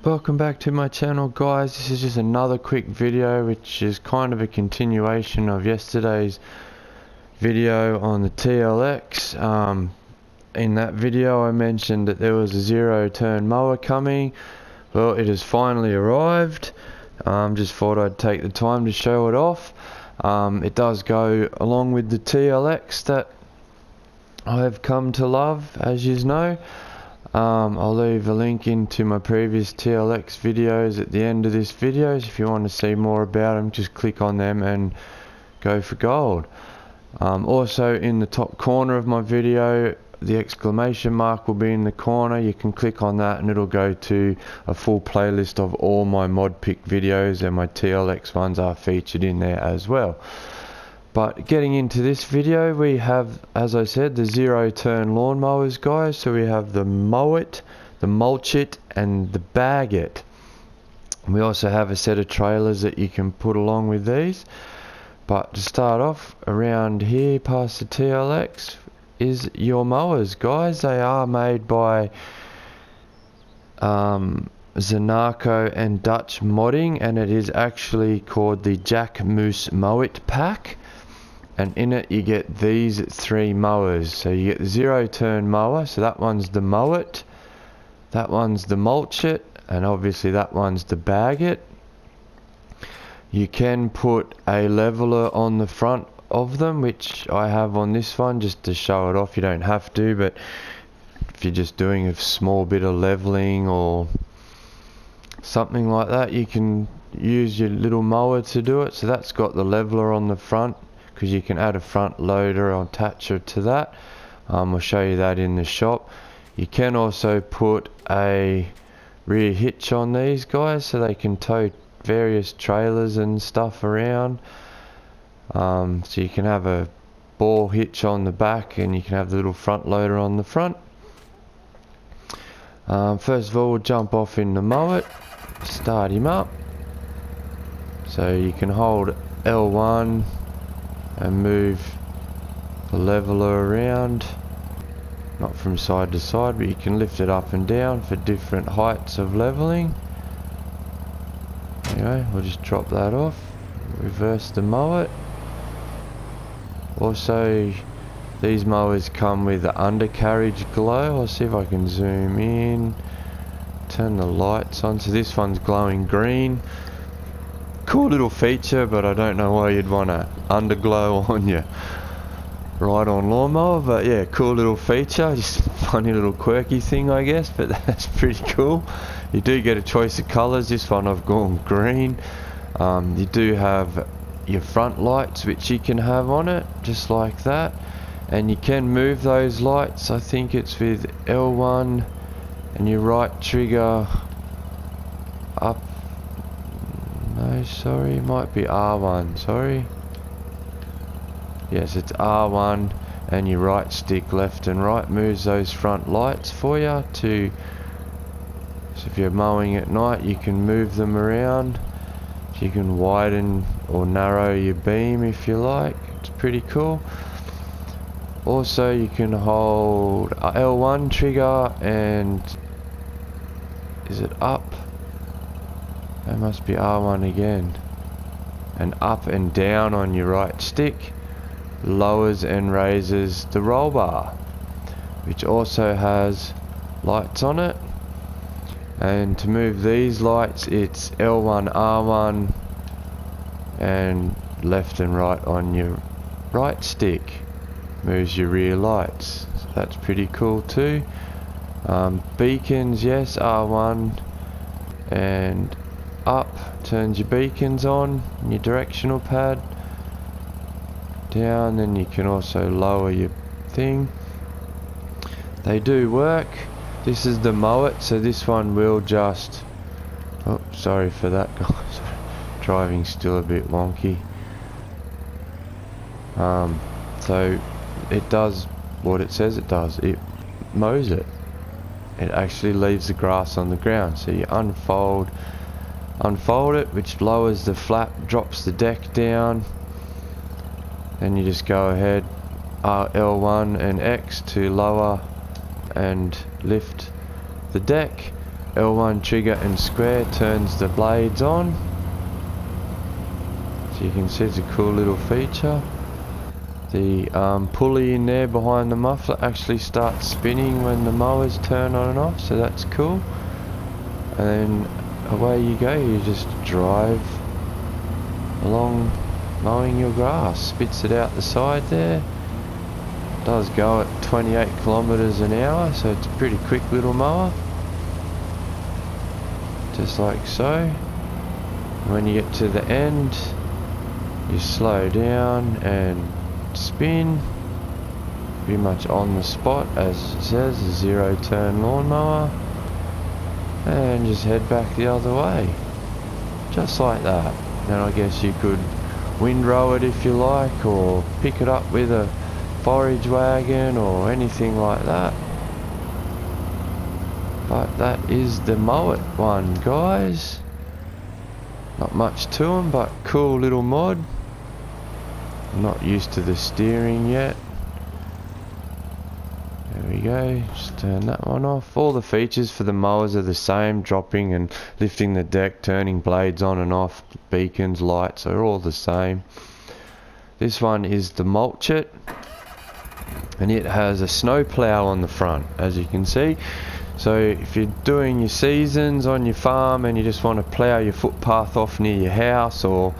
Welcome back to my channel, guys. This is just another quick video which is kind of a continuation of yesterday's video on the TLX. In that video I mentioned that there was a 0-turn mower coming. Well, it has finally arrived. Just thought I'd take the time to show it off. It does go along with the TLX that I have come to love, as you know. I'll leave a link into my previous TLX videos at the end of this video, so if you want to see more about them, just click on them and go for gold. Also in the top corner of my video, the exclamation mark will be in the corner. You can click on that and it'll go to a full playlist of all my mod pick videos, and my TLX ones are featured in there as well. But getting into this video, we have, as I said, the 0-turn lawnmowers, guys. So we have the Mow-IT, the Mulch-IT, and the Bag-IT. We also have a set of trailers that you can put along with these. But to start off, around here past the TLX is your mowers, guys. They are made by Pzonako and Dutch Modding, and it is actually called the JACK MOOSE MOW-IT pack. And in it you get these 3 mowers. So you get the 0-turn mower, so that one's the Mow-IT, that one's the Mulch-IT, and obviously that one's the Bag-IT. You can put a leveler on the front of them, which I have on this one just to show it off. You don't have to, but if you're just doing a small bit of leveling or something like that, you can use your little mower to do it. So that's got the leveler on the front, because you can add a front loader or attacher to that. I'll show you that in the shop. You can also put a rear hitch on these guys so they can tow various trailers and stuff around. So you can have a ball hitch on the back and you can have the little front loader on the front. First of all, we'll jump off in the Mow-IT, start him up. So you can hold L1 and move the leveler around, not from side to side, but you can lift it up and down for different heights of leveling. Anyway, we'll just drop that off, reverse the Mow-IT. Also, these mowers come with the undercarriage glow. I'll see if I can zoom in, turn the lights on. So this one's glowing green. Cool little feature, but I don't know why you'd want to underglow on your ride-on lawnmower. But yeah, cool little feature, just a funny little quirky thing, I guess, but that's pretty cool. You do get a choice of colours. This one I've gone green. You do have your front lights, which you can have on it, just like that. And you can move those lights. I think it's with L1 and your right trigger up. No, sorry, it might be R1, sorry. Yes, it's R1, and your right stick left and right moves those front lights for you to, so if you're mowing at night you can move them around. So you can widen or narrow your beam if you like. It's pretty cool. Also you can hold L1 trigger and, is it up? That must be R1 again. And up and down on your right stick lowers and raises the roll bar, which also has lights on it. And to move these lights, it's L1, R1 and left and right on your right stick moves your rear lights. So that's pretty cool too. Beacons, yes, R1 and up turns your beacons on, your directional pad. Down, then you can also lower your thing. They do work. This is the Mow-IT, so this one will just, oh, sorry for that, guys. Driving's still a bit wonky. So it does what it says it does. It mows it. It actually leaves the grass on the ground. So you unfold it, which lowers the flap, drops the deck down. Then you just go ahead, L1 and X to lower and lift the deck. L1 trigger and square turns the blades on. So you can see it's a cool little feature. The pulley in there behind the muffler actually starts spinning when the mowers turn on and off, so that's cool. And then away you go, you just drive along mowing your grass. Spits it out the side there. Does go at 28 kilometers an hour, so it's a pretty quick little mower. Just like so. When you get to the end, you slow down and spin, pretty much on the spot, as it says, a 0 turn lawnmower, and just head back the other way, just like that. Then I guess you could windrow it if you like, or pick it up with a forage wagon or anything like that. But that is the Mow-It one, guys. Not much to them, but cool little mod. I'm not used to the steering yet. There we go, just turn that one off. All the features for the mowers are the same, dropping and lifting the deck, turning blades on and off, beacons, lights are all the same. This one is the Mulch-It, and it has a snow plow on the front, as you can see. So if you're doing your seasons on your farm and you just want to plow your footpath off near your house, or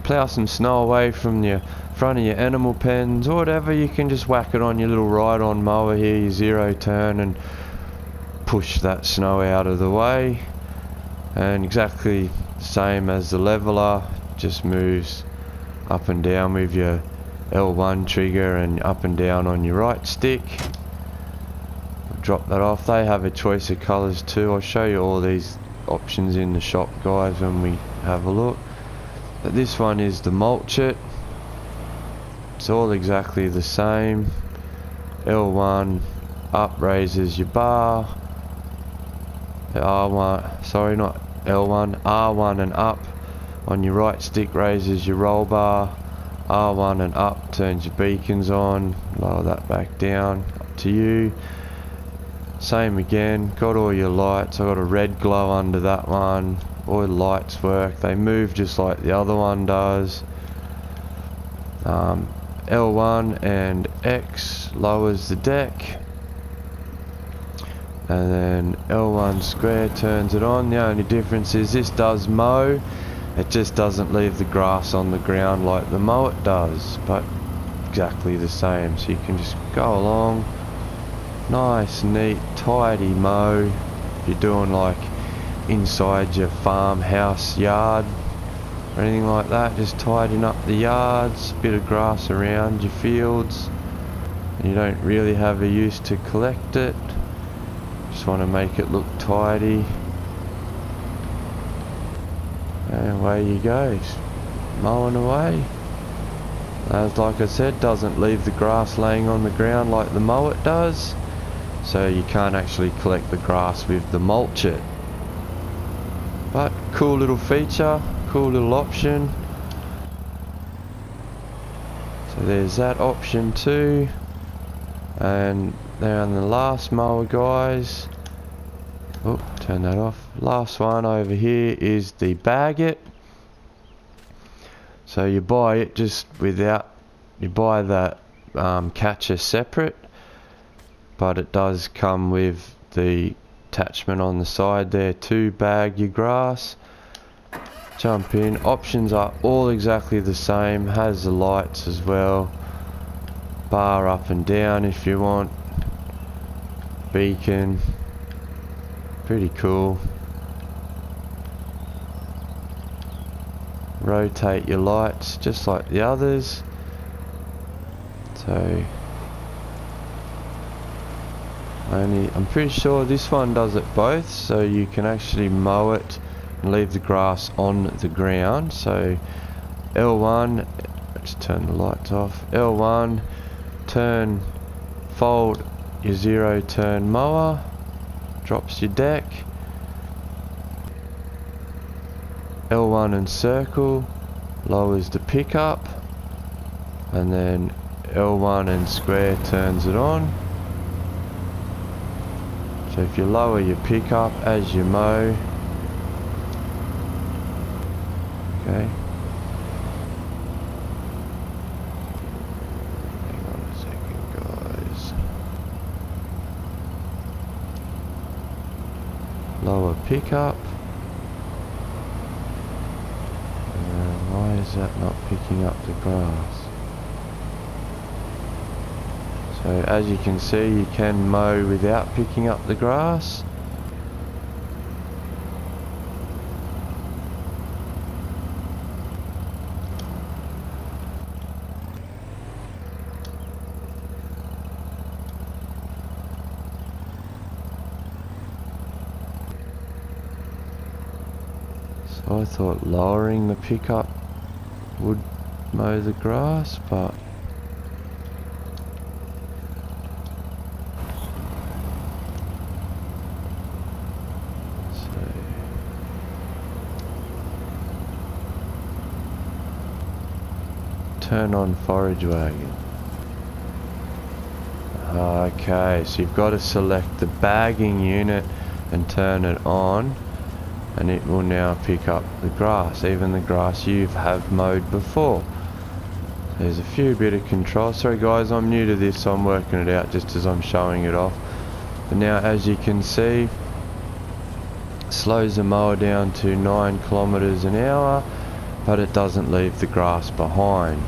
plow some snow away from your front of your animal pens or whatever, you can just whack it on your little ride-on mower here, your 0 turn, and push that snow out of the way. And exactly the same as the leveler, just moves up and down with your L1 trigger and up and down on your right stick. Drop that off. They have a choice of colours too. I'll show you all these options in the shop, guys, when we have a look. But this one is the Mulch-It. It's all exactly the same. L1 up raises your bar. The R1, sorry, not L1, R1 and up on your right stick raises your roll bar. R1 and up turns your beacons on. Lower that back down, up to you. Same again, got all your lights. I got a red glow under that one. All the lights work, they move just like the other one does. L1 and X lowers the deck, and then L1 square turns it on. The only difference is this does mow, it just doesn't leave the grass on the ground like the Mow-It does, but exactly the same. So you can just go along, nice, neat, tidy mow. If you're doing like inside your farmhouse yard or anything like that, just tidying up the yards, bit of grass around your fields, and you don't really have a use to collect it, just want to make it look tidy, and away you go, just mowing away. As like I said, doesn't leave the grass laying on the ground like the Mow-It does, so you can't actually collect the grass with the Mulch-It. But cool little feature, cool little option. So there's that option too. And then the last mower, guys. Oh, turn that off. Last one over here is the Bag It. So you buy it just without, you buy that catcher separate, but it does come with the attachment on the side there to bag your grass. Jump in, options are all exactly the same, has the lights as well, bar up and down if you want, beacon, pretty cool. Rotate your lights just like the others. So I'm pretty sure this one does it both, so you can actually mow it and leave the grass on the ground. So L1, let's turn the lights off. L1, turn, fold your 0 turn mower, drops your deck. L1 and circle lowers the pickup, and then L1 and square turns it on. So if you lower your pickup as you mow, okay. Hang on a second, guys. Lower pickup. Why is that not picking up the grass? So as you can see, you can mow without picking up the grass. So I thought lowering the pickup would mow the grass, but turn on forage wagon. Okay, so you've got to select the bagging unit and turn it on, and it will now pick up the grass, even the grass you have mowed before. There's a few bit of control. Sorry guys, I'm new to this, so I'm working it out just as I'm showing it off. But now as you can see, slows the mower down to 9 kilometers an hour, but it doesn't leave the grass behind.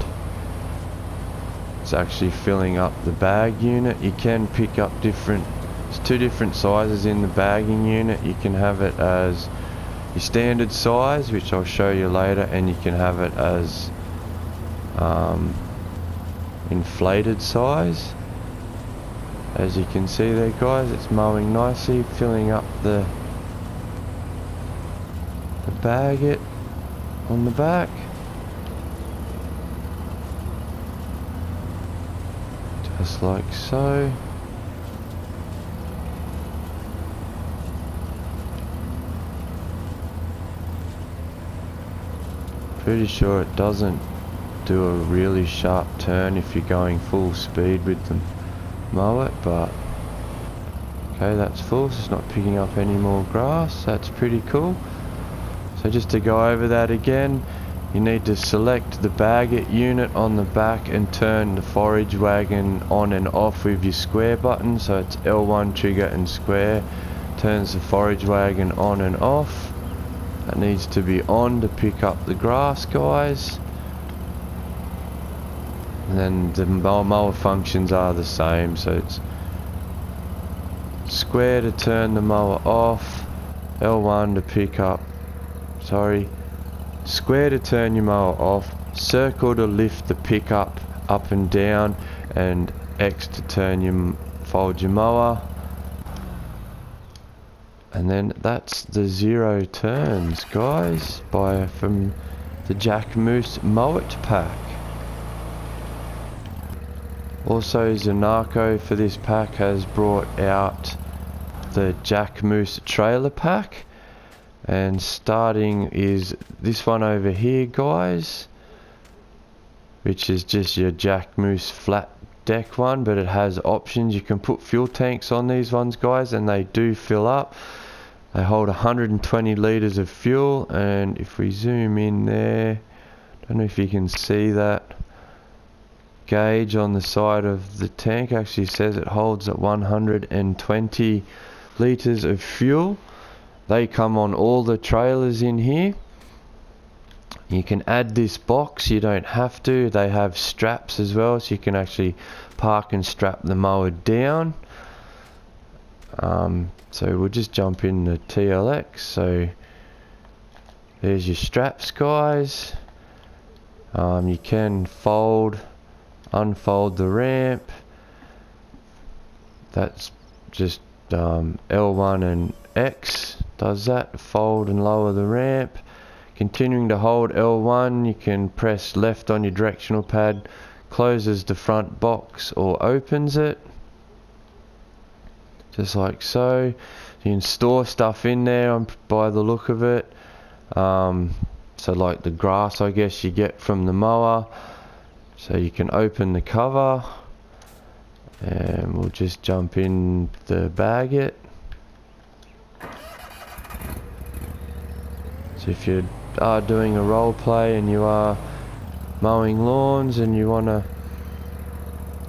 It's actually filling up the bag unit. You can pick up there's 2 different sizes in the bagging unit. You can have it as your standard size, which I'll show you later, and you can have it as inflated size. As you can see there guys, it's mowing nicely, filling up the bag on the back. Just like so. Pretty sure it doesn't do a really sharp turn if you're going full speed with the mow-it, but okay, that's full, so it's not picking up any more grass. That's pretty cool. So just to go over that again, you need to select the bagget unit on the back and turn the forage wagon on and off with your square button. So it's L1 trigger and square turns the forage wagon on and off. That needs to be on to pick up the grass, guys. And then the mower functions are the same, so it's square to turn the mower off, L1 to pick up, square to turn your mower off, circle to lift the pickup up and down, and X to fold your mower. And then that's the 0 turns, guys, from the JACK MOOSE MOW-IT pack. Also, Pzonako for this pack has brought out the JACK MOOSE trailer pack, and starting is this one over here, guys, which is just your JACK MOOSE flat deck one, but it has options. You can put fuel tanks on these ones, guys, and they do fill up. They hold 120 litres of fuel, and if we zoom in there, don't know if you can see that gauge on the side of the tank, actually says it holds at 120 litres of fuel. They come on all the trailers in here. You can add this box, you don't have to. They have straps as well, so you can actually park and strap the mower down. So we'll just jump in the TLX. So there's your straps, guys. You can unfold the ramp. That's just L1 and X does that, fold and lower the ramp. Continuing to hold L1, you can press left on your directional pad, closes the front box or opens it, just like so. You can store stuff in there by the look of it. So like the grass, I guess, you get from the mower. So you can open the cover, and we'll just jump in the bagget. So if you are doing a role play and you are mowing lawns and you want to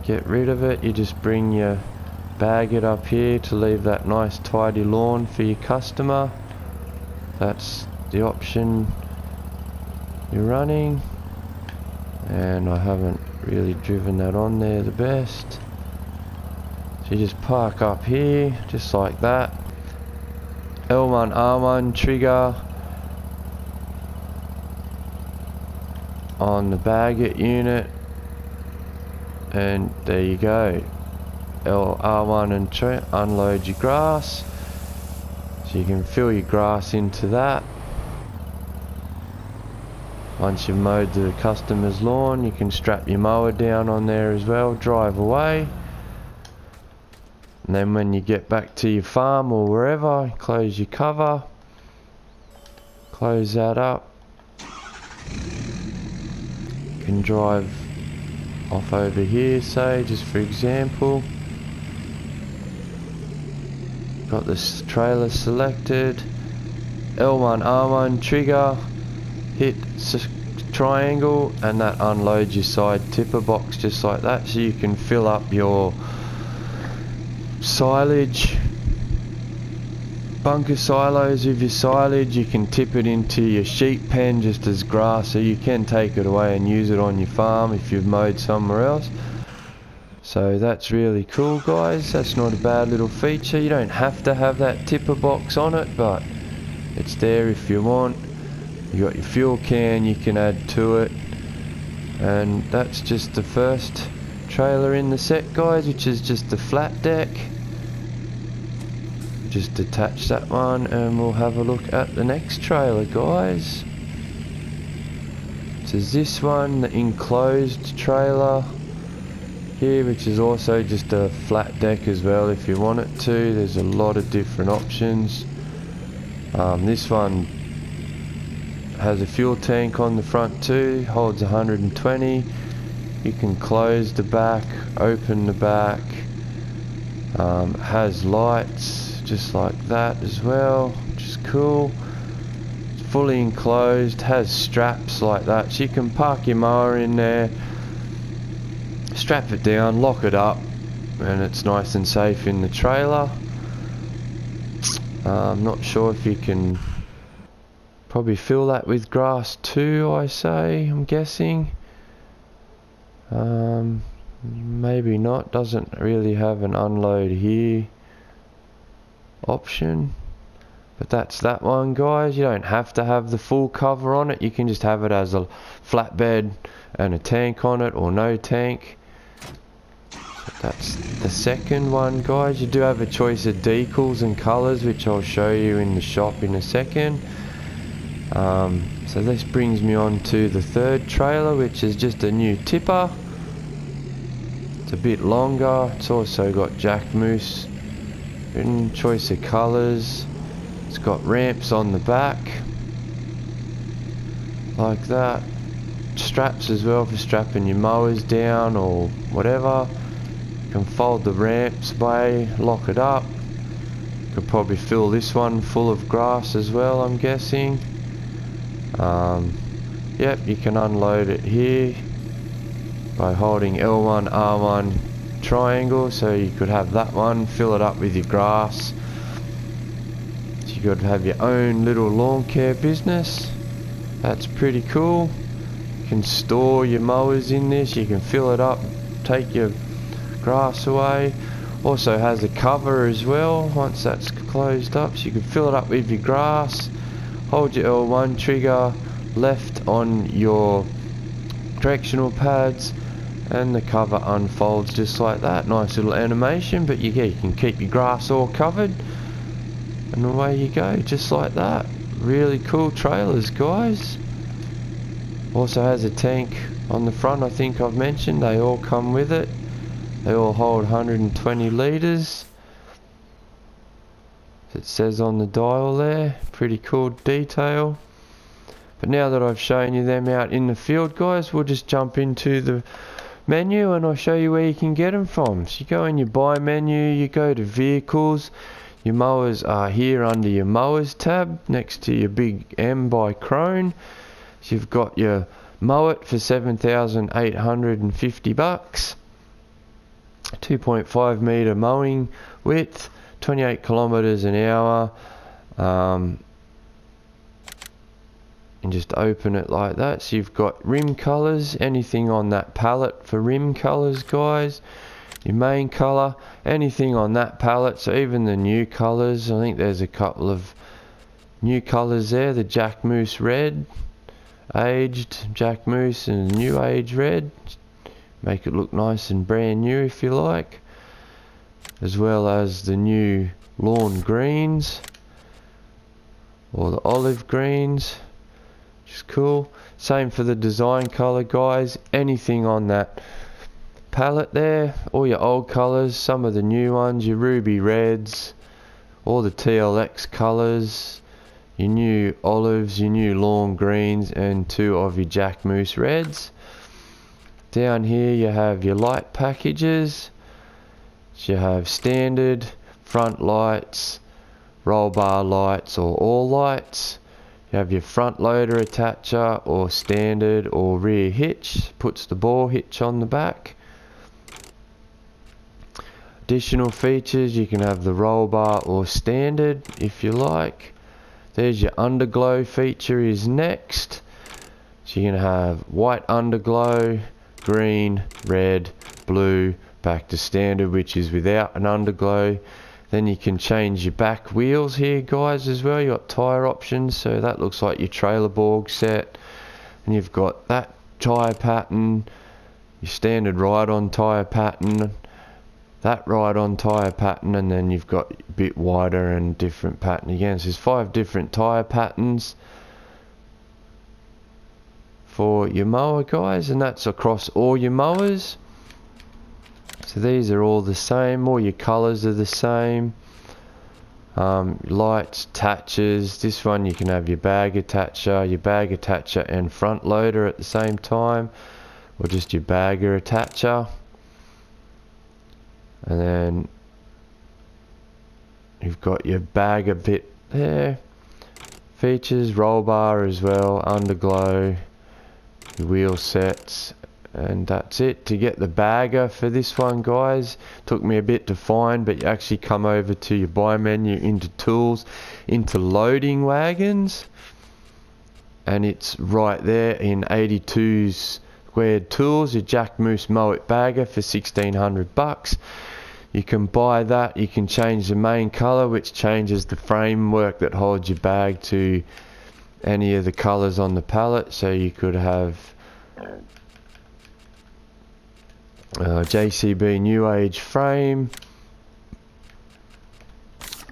get rid of it, you just bring your bag it up here to leave that nice tidy lawn for your customer. That's the option you're running, and I haven't really driven that on there the best. So you just park up here just like that, L1 R1 trigger on the bag it unit, and there you go. R1 and unload your grass, so you can fill your grass into that. Once you've mowed the customer's lawn, you can strap your mower down on there as well, drive away, and then when you get back to your farm or wherever, close your cover, close that up. You can drive off over here, say, just for example. Got this trailer selected, L1 R1 trigger, hit triangle, and that unloads your side tipper box just like that, so you can fill up your silage, bunker silos with your silage. You can tip it into your sheep pen just as grass, so you can take it away and use it on your farm if you've mowed somewhere else. So that's really cool, guys. That's not a bad little feature. You don't have to have that tipper box on it, but it's there if you want. You got your fuel can you can add to it, and that's just the first trailer in the set, guys, which is just the flat deck. Just detach that one and we'll have a look at the next trailer, guys. So this one, the enclosed trailer here, which is also just a flat deck as well if you want it to. There's a lot of different options. This one has a fuel tank on the front too, holds 120. You can close the back, open the back, has lights just like that as well, which is cool. It's fully enclosed, has straps like that, so you can park your mower in there, strap it down, lock it up, and it's nice and safe in the trailer. I'm not sure if you can probably fill that with grass too, I'm guessing. Maybe not, doesn't really have an unload here option. But that's that one, guys. You don't have to have the full cover on it. You can just have it as a flatbed and a tank on it, or no tank. So that's the second one, guys. You do have a choice of decals and colours, which I'll show you in the shop in a second. So this brings me on to the third trailer, which is just a new tipper. It's a bit longer. It's also got JACK Moose written, choice of colours. It's got ramps on the back like that, straps as well for strapping your mowers down or whatever. You can fold the ramps away, lock it up. You could probably fill this one full of grass as well, I'm guessing. Yep, you can unload it here by holding L1 R1 triangle, so you could have that one, fill it up with your grass. So you could have your own little lawn care business. That's pretty cool. You can store your mowers in this, you can fill it up, take your grass away. Also has a cover as well once that's closed up, so you can fill it up with your grass. Hold your L1 trigger left on your directional pads, and the cover unfolds just like that. Nice little animation, but you can keep your grass all covered, and away you go, just like that. Really cool trailers, guys. Also has a tank on the front, I think I've mentioned. They all come with it. They all hold 120 litres. It says on the dial there. Pretty cool detail. But now that I've shown you them out in the field, guys, we'll just jump into the menu and I'll show you where you can get them from. So you go in your buy menu, you go to vehicles, Your mowers are here under your mowers tab next to your big M by Krone. So you've got your Mow-It for $7,850. 2.5 meter mowing width, 28 kilometers an hour. And just open it like that. So you've got rim colors, anything on that palette for rim colors, guys. Your main color, anything on that palette, so even the new colors. I think there's a couple of new colors there. The Jack Moose red, aged Jack Moose, and new age red. Make it look nice and brand new if you like. As well as the new lawn greens, or the olive greens, which is cool. Same for the design color, guys. Anything on that palette there, all your old colors, some of the new ones, your ruby reds, all the TLX colors, your new olives, your new lawn greens, and 2 of your Jack Moose reds. Down here you have your light packages. So you have standard, front lights, roll bar lights, or all lights. You have your front loader attacher, or standard, or rear hitch, puts the ball hitch on the back. Additional features, you can have the roll bar or standard if you like. There's your underglow feature is next. So you can have white underglow, green, red, blue, back to standard, which is without an underglow. Then you can change your back wheels here, guys, as well. You got tire options, so that looks like your trailer borg set. And you've got that tire pattern, your standard ride-on tire pattern, that ride-on tire pattern, and then you've got a bit wider and different pattern again. So there's 5 different tire patterns for your mower, guys, and that's across all your mowers. So these are all the same, all your colors are the same. Lights, attachers, this one you can have your bag attacher and front loader at the same time, or just your bagger attacher. And then you've got your bagger bit there. Features, roll bar as well, underglow, your wheel sets, and that's it. To get the bagger for this one, guys, took me a bit to find, but you actually come over to your buy menu, into tools, into loading wagons, and it's right there in 82's squared tools, your Jack Moose Mow-It bagger for $1,600. You can buy that. You can change the main color, which changes the framework that holds your bag to any of the colors on the palette. So you could have JCB New Age frame,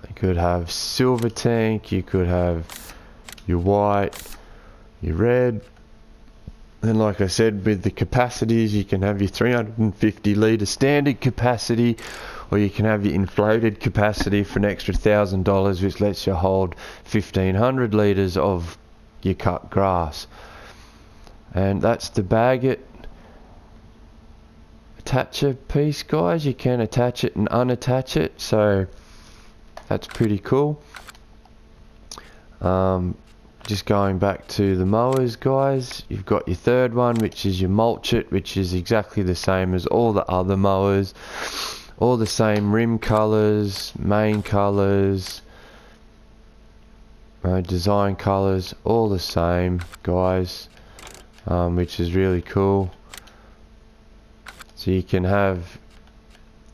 you could have silver tank, you could have your white, your red. And like I said, with the capacities, you can have your 350 litre standard capacity, or you can have your inflated capacity for an extra $1,000, which lets you hold 1,500 litres of your cut grass. And that's the bag it attacher piece, guys. You can attach it and unattach it, so that's pretty cool. Just going back to the mowers, guys, you've got your third one, which is your mulch it, which is exactly the same as all the other mowers. All the same rim colors, main colors, design colors, all the same, guys, which is really cool. So you can have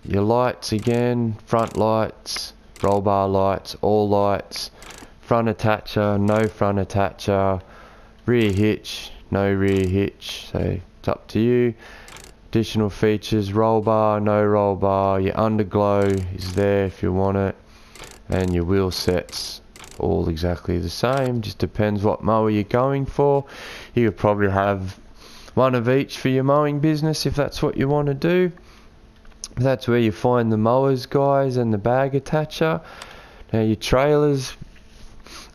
your lights again, front lights, roll bar lights, all lights, front attacher, no front attacher, rear hitch, no rear hitch, so it's up to you. Additional features, roll bar, no roll bar, your underglow is there if you want it, and your wheel sets all exactly the same. Just depends what mower you're going for. You could probably have one of each for your mowing business if that's what you want to do. That's where you find the mowers, guys, and the bag attacher. Now your trailers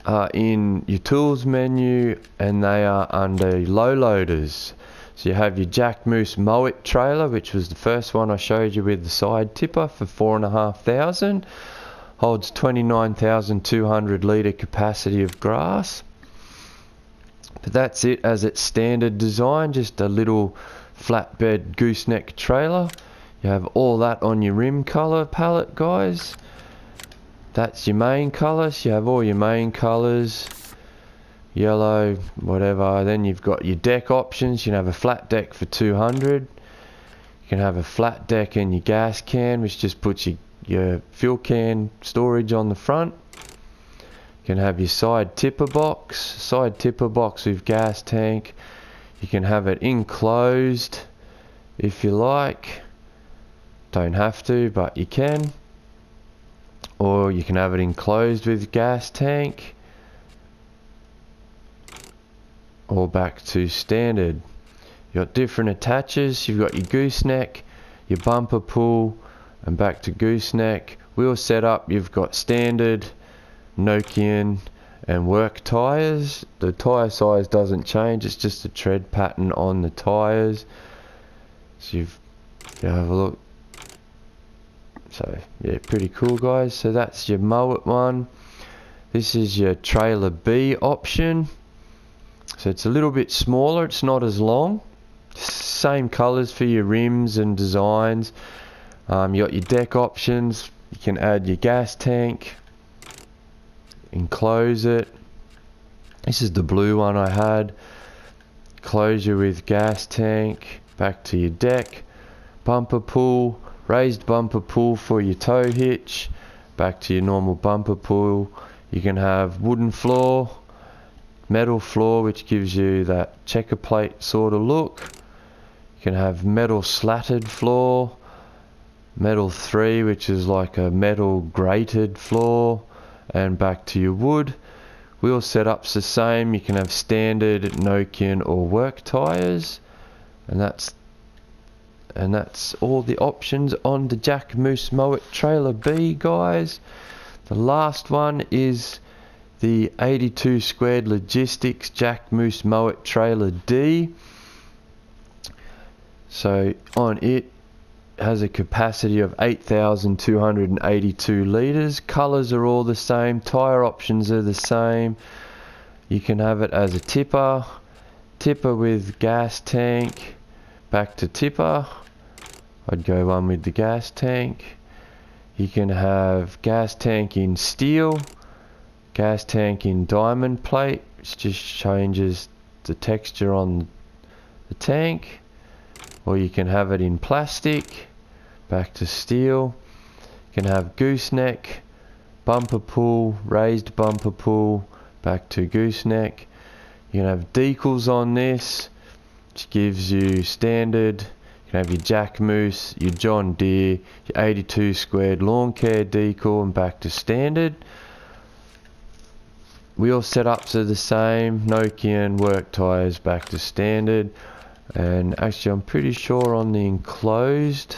are in your tools menu, and they are under low loaders. So you have your Jack Moose Mow-It trailer, which was the first one I showed you with the side tipper for $4,500. Holds 29,200 litre capacity of grass. But that's it as its standard design, just a little flatbed gooseneck trailer. You have all that on your rim colour palette, guys. That's your main colours. You have all your main colours, yellow, whatever. Then you've got your deck options. You can have a flat deck for 200. You can have a flat deck and your gas can, which just puts your fuel can storage on the front. You can have your side tipper box with gas tank. You can have it enclosed if you like. Don't have to, but you can. Or you can have it enclosed with gas tank. Or back to standard. You've got different attaches. You've got your gooseneck, your bumper pull, and back to gooseneck. Wheel setup, you've got standard, Nokian, and work tyres. The tyre size doesn't change, it's just a tread pattern on the tyres. So you have a look. So yeah, pretty cool, guys. So that's your Mow-IT one. This is your trailer B option. So it's a little bit smaller, it's not as long. Same colours for your rims and designs. You got your deck options. You can add your gas tank, enclose it. This is the blue one I had. Closure with gas tank, back to your deck. Bumper pull, raised bumper pull for your tow hitch, back to your normal bumper pull. You can have wooden floor, metal floor, which gives you that checker plate sort of look. You can have metal slatted floor, metal 3, which is like a metal grated floor, and back to your wood. Wheel setup's the same. You can have standard, Nokian, or work tyres, and that's all the options on the JACK MOOSE MOW-IT Trailer B, guys. The last one is the 82 squared logistics JACK MOOSE MOW-IT Trailer D. So on it has a capacity of 8,282 litres. Colours are all the same, tyre options are the same. You can have it as a tipper with gas tank, back to tipper. I'd go one with the gas tank. You can have gas tank in steel, gas tank in diamond plate, which just changes the texture on the tank. Or you can have it in plastic, back to steel. You can have gooseneck, bumper pull, raised bumper pull, back to gooseneck. You can have decals on this, which gives you standard. You can have your JACK MOOSE, your John Deere, your 82 squared lawn care decal, and back to standard. Wheel setups are the same, Nokian, work tyres, back to standard. And actually I'm pretty sure on the enclosed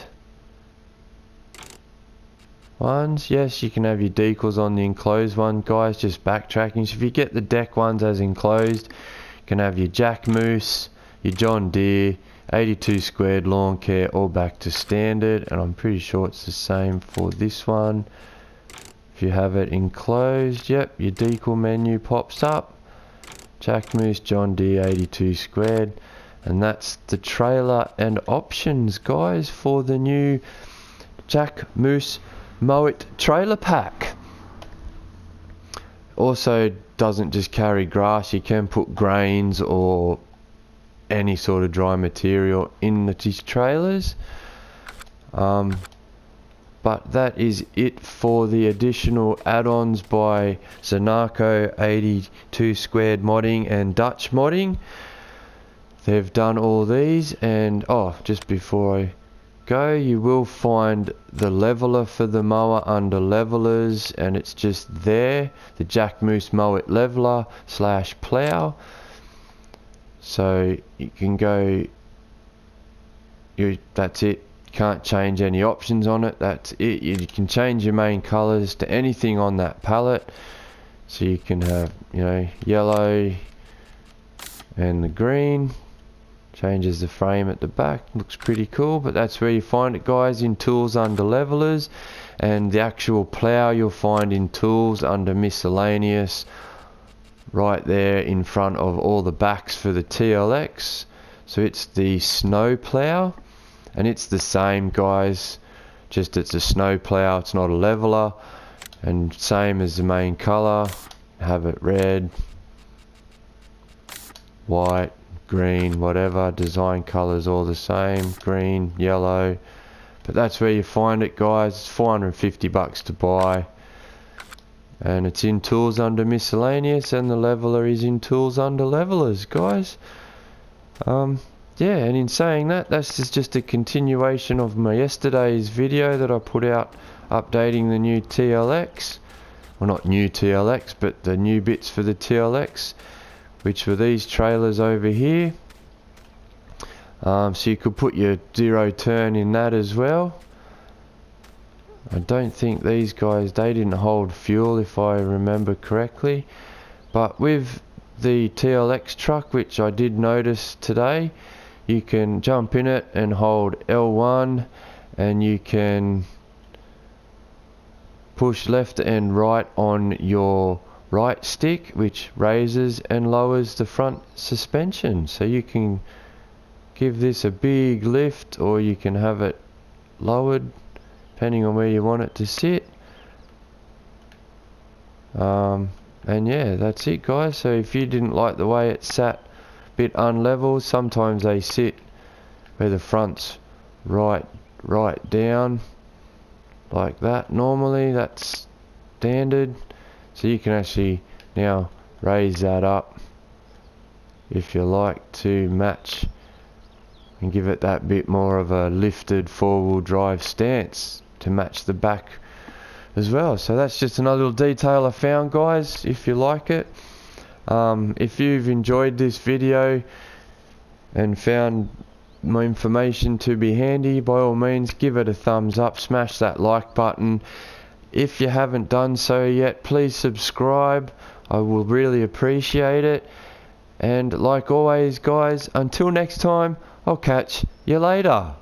ones, yes, you can have your decals on the enclosed one, guys. Just backtracking, so if you get the deck ones as enclosed, you can have your JACK MOOSE, your John Deere, 82 squared lawn care, all back to standard. And I'm pretty sure it's the same for this one. If you have it enclosed, yep, your decal menu pops up, JACK MOOSE, John Deere, 82 squared. And that's the trailer and options, guys, for the new JACK MOOSE MOW-IT trailer pack. Also doesn't just carry grass, you can put grains or any sort of dry material in these trailers. But that is it for the additional add-ons by Pzonako 82 squared modding and Dutch modding. They've done all these, and just before I go, you will find the leveler for the mower under levelers, and it's just there, the JACK MOOSE MOW-IT leveler / plow. So you can go, that's it. You can't change any options on it, that's it. You can change your main colours to anything on that palette. So you can have, yellow and the green. Changes the frame at the back, looks pretty cool. But that's where you find it, guys, in tools under levelers. and the actual plough you'll find in tools under miscellaneous, right there in front of all the backs for the TLX. So it's the snow plough, and it's the same, guys, just it's a snow plough, it's not a leveler, and same as the main color. Have it red, white, green, whatever, design colors all the same, green, yellow. But that's where you find it, guys. It's 450 bucks to buy, and it's in tools under miscellaneous, and the leveler is in tools under levelers, guys. Yeah, and in saying that, that's just a continuation of my yesterday's video that I put out updating the new TLX. Well, not new TLX, but the new bits for the TLX, which were these trailers over here. So you could put your 0 turn in that as well. I don't think these guys, they didn't hold fuel if I remember correctly. But with the TLX truck, which I did notice today, you can jump in it and hold L1, and you can push left and right on your right stick, which raises and lowers the front suspension. So you can give this a big lift, or you can have it lowered depending on where you want it to sit. And yeah, that's it, guys. So if you didn't like the way it sat a bit unlevel, sometimes they sit where the front's right down like that. Normally that's standard, so you can actually now raise that up if you like to match and give it that bit more of a lifted four-wheel drive stance to match the back as well. So that's just another little detail I found, guys, if you like it. If you've enjoyed this video and found my information to be handy, by all means give it a thumbs up, smash that like button. If you haven't done so yet, please subscribe. I will really appreciate it. And like always, guys, until next time, I'll catch you later.